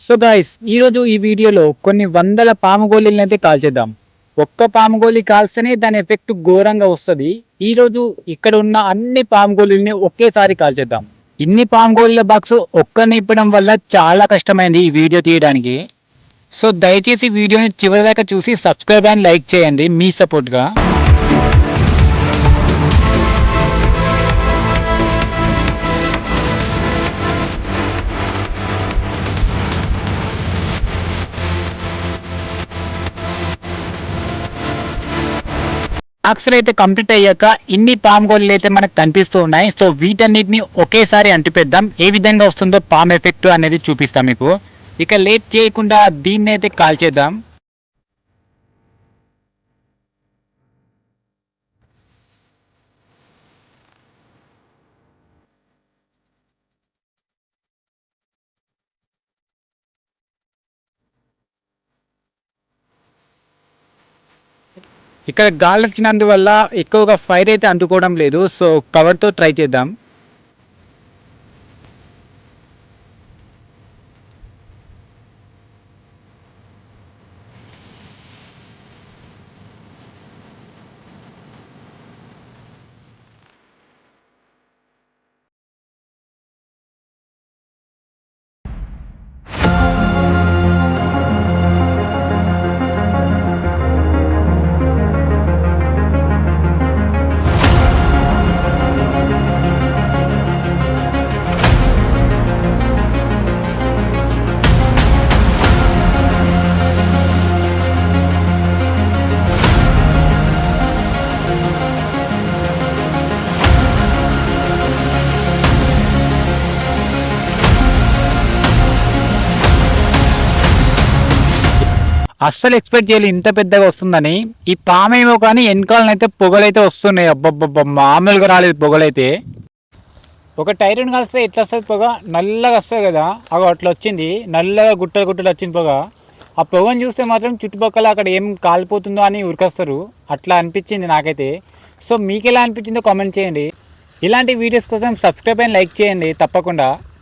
So guys ఈరోజు ఈ వీడియోలో కొన్ని వందల పాము గోళీలను అయితే కాల్చేద్దాం. ఒక్క పాము గోళీ కాల్స్తేనే దాని ఎఫెక్ట్ ఘోరంగా వస్తుంది. ఈరోజు ఇక్కడ ఉన్న అన్ని పాము గోళీలని ఒకేసారి కాల్చేద్దాం. ఇన్ని పాము గోళీల బాక్స్ ఒక్కరిని ఇప్పడం వల్ల చాలా కష్టమైంది ఈ వీడియో తీయడానికి. సో దయచేసి వీడియోని చివరి దాకా చూసి సబ్స్క్రైబ్ అండ్ లైక్ చేయండి మీ సపోర్ట్గా. బాక్సులు అయితే కంప్లీట్ అయ్యాక ఇన్ని పామ్ గోళీలు అయితే మనకు కనిపిస్తూ ఉన్నాయి. సో వీటన్నిటిని ఒకేసారి అంటిపేద్దాం. ఏ విధంగా వస్తుందో పామ్ ఎఫెక్ట్ అనేది చూపిస్తాం మీకు. ఇక లేట్ చేయకుండా దీన్ని అయితే కాల్చేద్దాం. ఇక్కడ గాలి వచ్చినందువల్ల ఎక్కువగా ఫైర్ అయితే అందుకోవడం లేదు. సో కవర్తో ట్రై చేద్దాం. అస్సలు ఎక్స్పెక్ట్ చేయాలి ఇంత పెద్దగా వస్తుందని. ఈ పామేమో కానీ వెనకాలనైతే పొగలైతే వస్తున్నాయి. అబ్బబ్బబ్బ మామూలుగా రాలేదు పొగలైతే. ఒక టైరుని కలిస్తే ఎట్లా వస్తుంది పొగ? నల్లగా వస్తుంది కదా, అగో అట్లా వచ్చింది. నల్లగా గుట్టలు గుట్టలు వచ్చింది పొగ. ఆ పొగను చూస్తే మాత్రం చుట్టుపక్కల అక్కడ ఏం కాలిపోతుందో అని ఉరికొస్తారు. అట్లా అనిపించింది నాకైతే. సో మీకు ఎలా అనిపించిందో కామెంట్ చేయండి. ఇలాంటి వీడియోస్ కోసం సబ్స్క్రైబ్ అండ్ లైక్ చేయండి తప్పకుండా.